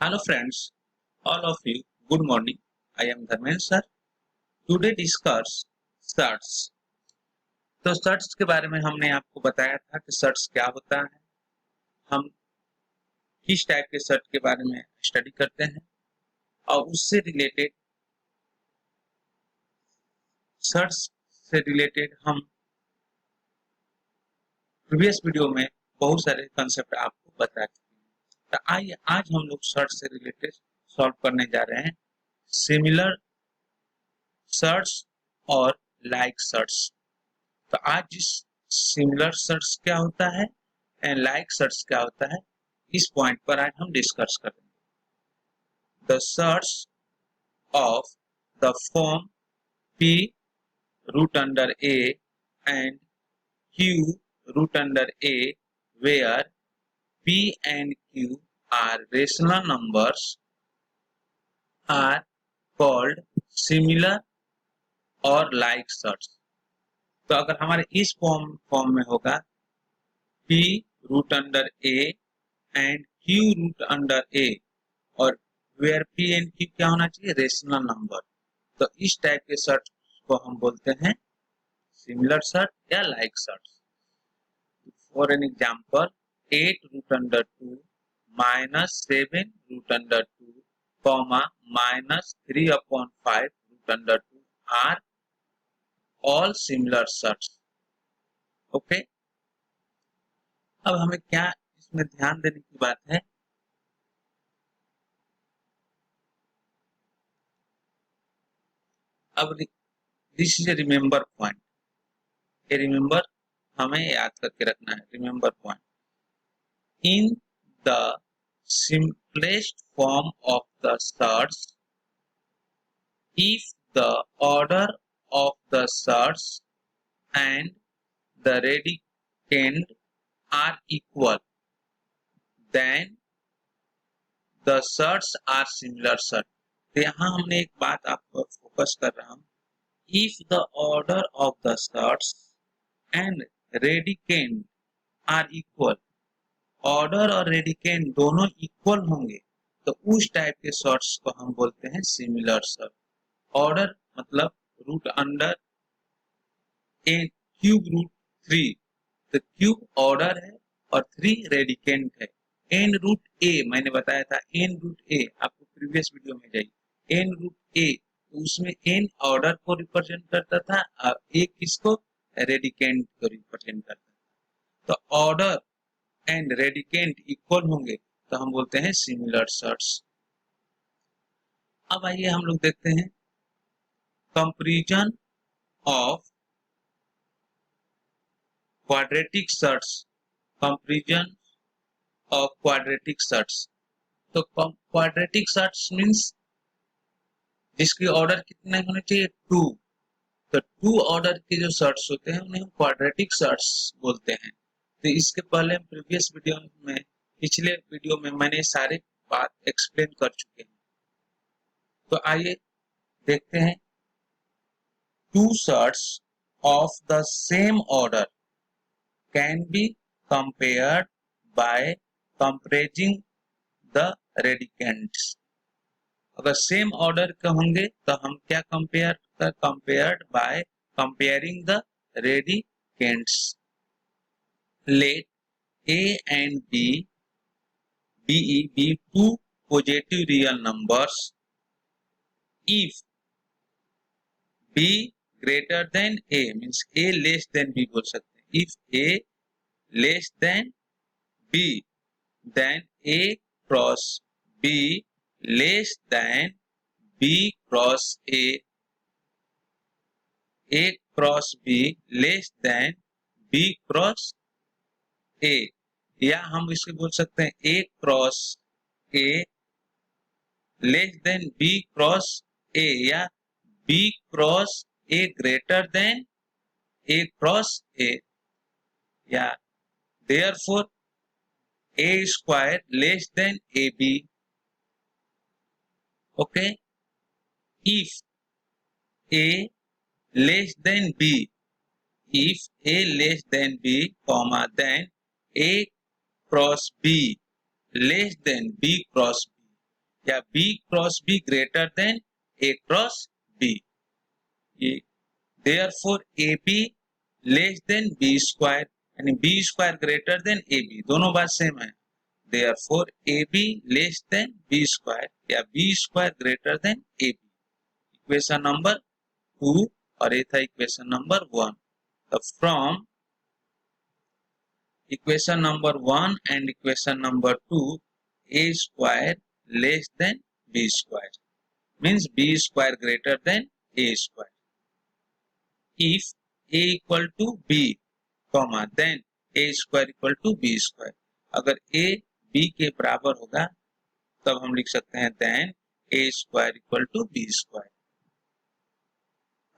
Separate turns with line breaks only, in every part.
Hello friends, all of you, good morning. I am Dharmen sir. Today discuss surds. तो surds के बारे में हमने आपको बताया था कि सर्ट्स क्या होता है, हम किस टाइप के सर्ट के बारे में स्टडी करते हैं और उससे रिलेटेड सर्ट्स से रिलेटेड हम प्रीवियस वीडियो में बहुत सारे कंसेप्ट आपको बता चुके हैं। तो आइए आज हम लोग सर्ट से रिलेटेड सॉल्व करने जा रहे हैं सिमिलर सर्ट्स और लाइक सर्ट्स। तो आज जिस सिमिलर सर्च क्या होता है एंड लाइक सर्च क्या होता है, इस पॉइंट पर आज हम डिस्कस करेंगे। The surds of the form p root under a and q root under a where p and q are rational numbers are called similar और like search। तो अगर हमारे इस फॉर्म में होगा p root under a and q root under a और where p and q क्या होना चाहिए, रेशनल नंबर। तो इस टाइप के सर्ट को हम बोलते हैं सिमिलर सर्ट या like surd. For an example 8 root under 2 minus 7 root under 2 comma minus 3/5 root under 2 are all similar surds. Okay, अब हमें क्या इसमें ध्यान देने की बात है, अब this is a remember point. ये रिमेंबर हमें याद करके रखना है। Remember point in the simplest form of the search, if the order of the search and the radicand are equal, then the search are similar search। तो यहाँ हमने एक बात आपको फोकस कर रहा हूँ, if the order of the search and radicand are equal, order और रेडिकेंड दोनों इक्वल होंगे तो उस टाइप के सर्ट्स को हम बोलते हैं सिमिलर सर्ट। ऑर्डर मतलब रूट अंडर ए क्यूब रूट 3, तो क्यूब ऑर्डर है और 3 रेडिकेंट है। एन रूट ए मैंने बताया था, एन रूट ए आपको प्रीवियस वीडियो में जाइए, एन रूट ए तो उसमें एन ऑर्डर को रिप्रेजेंट करता था और ए किसको, रेडिकेंट को रिप्रेजेंट करता था। तो ऑर्डर एंड रेडिकेंट इक्वल होंगे तो हम बोलते हैं सिमिलर सर्ट्स। अब आइए हम लोग देखते हैं comparison of quadratic surds. Comparison of quadratic surds, तो क्वाड्रेटिक सर्ट्स मींस जिसकी ऑर्डर कितने होने चाहिए, 2। तो 2 ऑर्डर के जो सर्ट्स होते हैं उन्हें हम क्वाड्रेटिक सर्ट्स बोलते हैं। तो इसके पहले प्रीवियस वीडियो में, पिछले वीडियो में मैंने सारे बात एक्सप्लेन कर चुके हैं। तो आइए देखते हैं, 2 sorts of the same order can be compared by comparing the radicands. अगर सेम ऑर्डर के होंगे तो हम क्या compared by comparing the radicands. Let a and b be 2 positive real numbers if b greater than a, means a less than b बोल सकते हैं। if a less than b, then a cross b less than b cross a cross b less than b cross a, या हम इसको बोल सकते हैं a cross a less than b cross a, या b cross a greater than a cross a, या therefore a square less then ab। Okay, if a less than b, if a less than b comma then a cross b less than b cross b, या b cross b greater than a cross b. Therefore a b less than b square, यानी b square greater than a b, दोनों बात same है। Therefore a b less than b square या b square greater than a b. Equation number 2 और ये था equation number 1। तो from equation number 1 and equation number 2, a square less than b square means b square greater than a square. If a equal to b, comma then a square equal to b square. अगर a b के बराबर होगा तब हम लिख सकते हैं then a square equal to b square.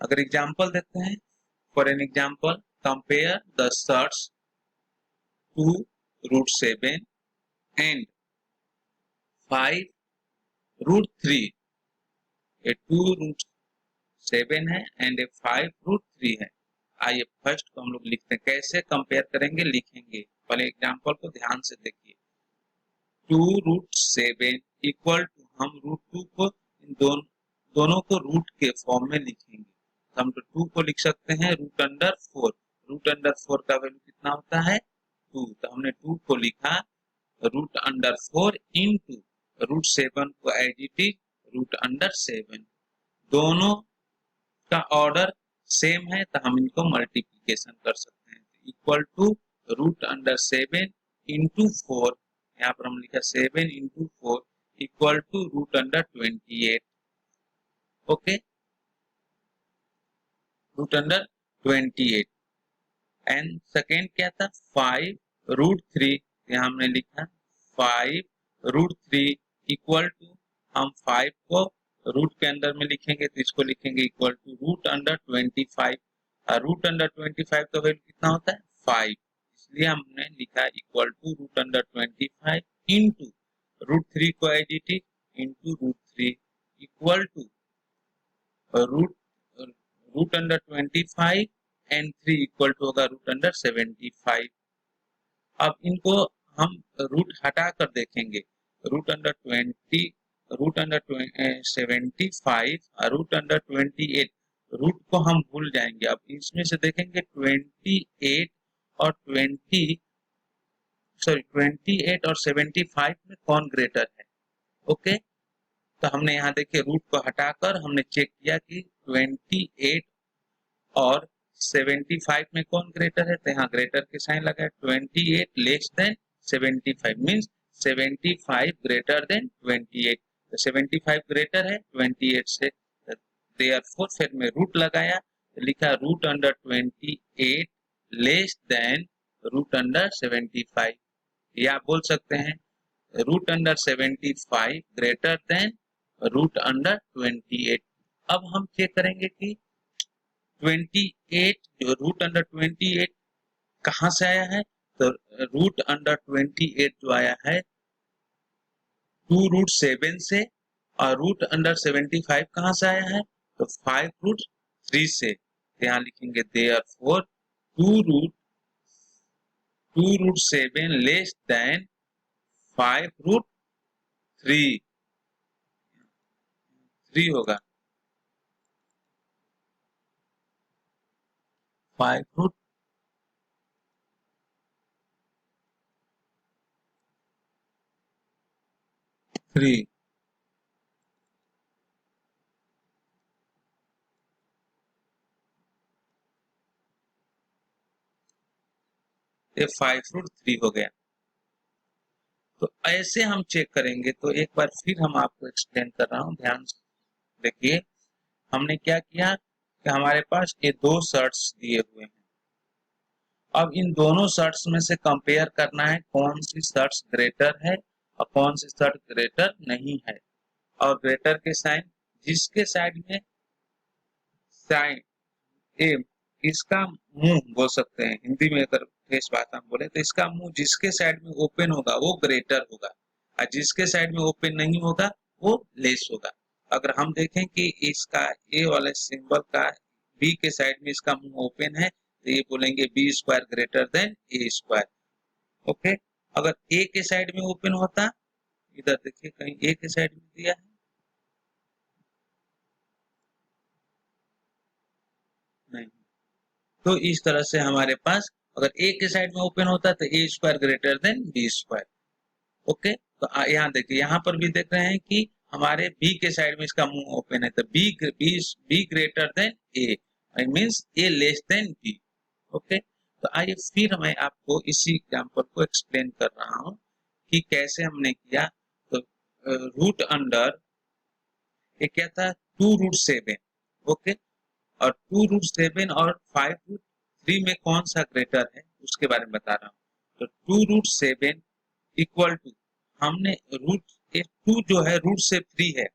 अगर एग्जांपल देखते हैं, for an example compare the surds 2 root 7 and 5 root 3. ये 2 रूट 7 है एंड ए 5 रूट 3 है। आइए फर्स्ट को हम लोग लिखते हैं, कैसे कंपेयर करेंगे लिखेंगे, पहले एग्जांपल को ध्यान से देखिए। 2 रूट 7 इक्वल टू, हम रूट 2 को इन दोनों को रूट के फॉर्म में लिखेंगे, तो हम तो 2 को लिख सकते हैं रूट अंडर 4। रूट अंडर 4 का वैल्यू कितना होता है 2, तो हमने 2 को लिखा रूट अंडर 4 इंटू रूट 7 को as it is root under 7। दोनों का ऑर्डर सेम है तो हम इनको मल्टीप्लिकेशन कर सकते हैं। Equal to root under 7 into 4, यहाँ पर हम लिखा 7 into 4 equal to root under 28। Okay, root under 28। And second क्या था 5 रूट 3, यहाँ हमने लिखा 5 रूट 3 इक्वल टू, हम 5 को रूट के अंदर में लिखेंगे तो इसको लिखेंगे equal to root under 25। Root under 25 का वैल्यू कितना होता है 5, इसलिए हमने लिखा equal to root under 25 into root 3 को as it is into root 3 equal to root under 25 and 3 equal to होगा रूट अंडर 75। अब इनको हम रूट हटा कर देखेंगे, रूट अंडर 20, रूट अंडर 75 और रूट अंडर 28, रूट को हम भूल जाएंगे। अब इसमें से देखेंगे 28 और 75 में कौन ग्रेटर है। ओके, तो हमने यहाँ देखिए रूट को हटाकर हमने चेक किया कि 28 और 75 में कौन ग्रेटर है, तो यहाँ ग्रेटर के साइन लगा। 28 less then 75 means 75 greater then 28, तो 75 ग्रेटर है 28 से, देयरफॉर फिर में रूट लगाया तो लिखा root under 28 less than root under 75, या बोल सकते हैं root under 75 greater than root under 28। अब हम चेक करेंगे कि 28 जो रूट अंडर 28 कहाँ से आया है, तो रूट अंडर 28 जो आया है 2 रूट 7 से, और रूट अंडर 75 कहाँ से आया है तो 5 रूट 3 से। यहाँ लिखेंगे therefore 2 root 7 less than 5 root 3 होगा 5 रूट 3। ये 5 रूट 3 हो गया। तो ऐसे हम चेक करेंगे, तो एक बार फिर हम आपको एक्सप्लेन कर रहा हूँ, ध्यान से देखिए। हमने क्या किया कि हमारे पास ये 2 शर्ट्स दिए हुए हैं, अब इन दोनों शर्ट्स में से कंपेयर करना है कौन सी शर्ट्स ग्रेटर है और कौन सी शर्ट ग्रेटर नहीं है। और ग्रेटर के साइन जिसके साइड में साइन ए, इसका मुंह बोल सकते हैं हिंदी में, अगर फ्रेश भाषा में बोले तो इसका मुंह जिसके साइड में ओपन होगा वो ग्रेटर होगा, और जिसके साइड में ओपन नहीं होगा वो लेस होगा। अगर हम देखें कि इसका ए वाले सिंबल का बी के साइड में इसका मुंह ओपन है तो ये बोलेंगे बी स्क्वायर ग्रेटर देन ए स्क्वायर। ओके, अगर ए के साइड में ओपन होता इधर देखिए कहीं ए के साइड में दिया है, नहीं। तो इस तरह से हमारे पास अगर ए के साइड में ओपन होता है तो a square greater than b square. Okay, तो यहाँ देखिए, यहाँ पर भी देख रहे हैं कि हमारे बी के साइड में इसका मुंह ओपन है, तो B greater than A, means A less than B. Okay, तो आइए फिर मैं आपको इसी एग्जाम्पल को एक्सप्लेन कर रहा हूँ कि कैसे हमने किया। तो रूट अंडर, ये क्या था, 2√7। ओके, और 2√7 और 5√3 में कौन सा ग्रेटर है उसके बारे में बता रहा हूँ। तो 2√7 इक्वल टू, हमने रूट, ये 2 जो है रूट से 3 है,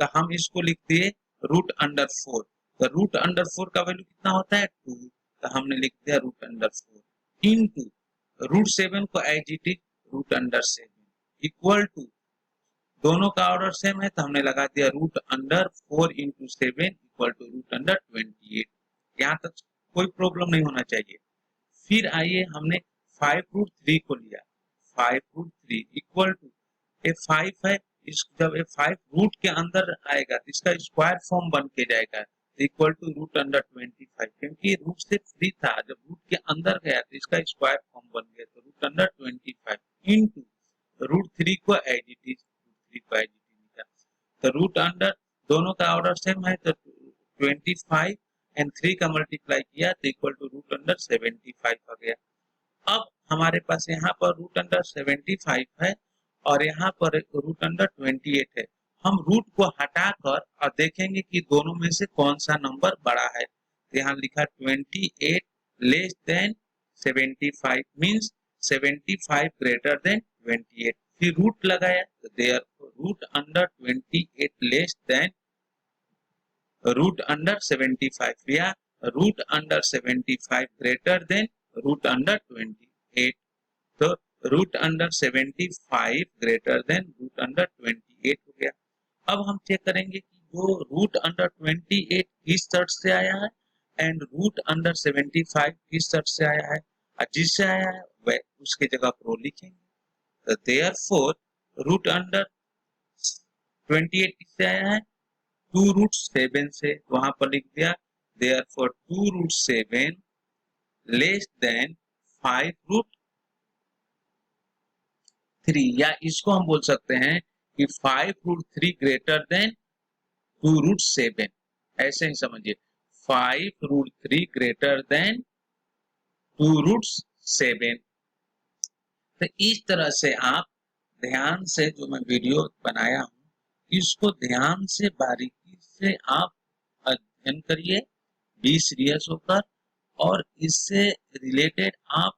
तो हम इसको लिख दिए √4। तो √4 का वैल्यू कितना होता है 2, तो हमने लिख दिया √4 इंटू √7 को as it is √7 equal to, दोनों का ऑर्डर सेम है तो हमने लगा दिया √4 इंटू 7 इक्वल टू √28। यहाँ तक कोई प्रॉब्लम नहीं होना चाहिए। फिर आइए हमने 5√3 को लिया, 5√3 इक्वल टू, ये 5 है, इस जब ये 5 रूट के अंदर आएगा तो इसका स्क्वायर फॉर्म बन के जाएगा इक्वल टू √25, क्योंकि रूट से 3 था, जब रूट के अंदर गया तो इसका स्क्वायर फॉर्म बन गया, तो √25 इंटू √3 को एज इट इज, √3 को एज इट इज लिखा। तो रूट अंडर, दोनों का ऑर्डर सेम है तो 25 एंड 3 का मल्टीप्लाई किया तो इक्वल टू √75 आ गया। अब हमारे पास यहाँ पर √75 है और यहाँ पर √28 है। हम रूट को हटाकर और देखेंगे कि दोनों में से कौन सा नंबर बड़ा है। तो यहाँ लिखा 28 less then 75 means 75 greater then 28। फिर रूट लगाया तो देयर √28 लेस देन √75 या √75 ग्रेटर देन √28। तो √75 ग्रेटर देन √28 हो गया। अब हम चेक करेंगे कि जो √28 किस शर्त से आया है एंड √75 किस शर्त से आया है, और जिससे आया है वह उसके जगह पर लिखेंगे। तो देयरफॉर √28 किससे आया है, 2√7 से, वहां पर लिख दिया देयरफॉर 2√7 लेस देन 5√3, या इसको हम बोल सकते हैं कि 5√3 ग्रेटर देन 2√7, ऐसे ही समझिए 5√3 ग्रेटर देन 2√7। तो इस तरह से आप ध्यान से, जो मैं वीडियो बनाया हूँ, इसको ध्यान से बारीकी से आप अध्ययन करिए, बी सीरियस होकर, और इससे रिलेटेड आप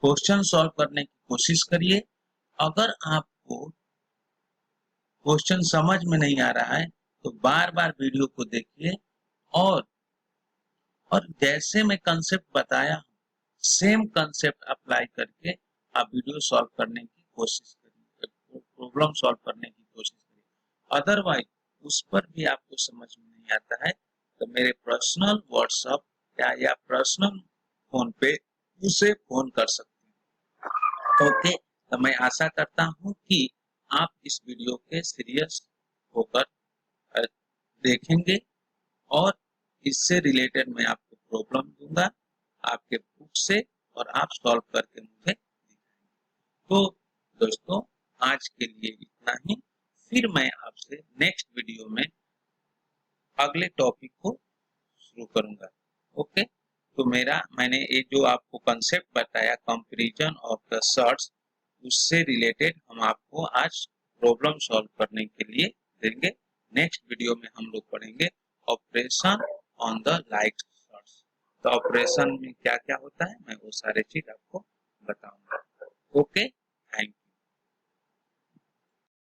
क्वेश्चन सॉल्व करने की कोशिश करिए। अगर आपको क्वेश्चन समझ में नहीं आ रहा है तो बार बार वीडियो को देखिए, और जैसे मैं कंसेप्ट बताया हूँ सेम कंसेप्ट अप्लाई करके आप वीडियो सॉल्व करने की कोशिश करिए, प्रॉब्लम सॉल्व करने की कोशिश करिए। अदरवाइज उस पर भी आपको समझ में नहीं आता है तो मेरे पर्सनल व्हाट्सएप या पर्सनल फोन पे उसे फोन कर सकते हैं। ओके, तो मैं आशा करता हूँ कि आप इस वीडियो के सीरियस होकर देखेंगे, और इससे रिलेटेड मैं आपको प्रॉब्लम दूंगा आपके बुक से, और आप सॉल्व करके मुझे दिखाएंगे। तो दोस्तों, आज के लिए इतना ही। फिर मैं आपसे नेक्स्ट वीडियो में अगले टॉपिक को शुरू करूंगा। ओके, तो मैंने ये जो आपको कंसेप्ट बताया कंपैरिजन ऑफ द शॉर्ट्स, उससे रिलेटेड हम आपको आज प्रॉब्लम सॉल्व करने के लिए देंगे। नेक्स्ट वीडियो में हम लोग पढ़ेंगे operation on the like shorts. तो ऑपरेशन में क्या क्या होता है मैं वो सारे चीज आपको बताऊंगा। Okay, thank you.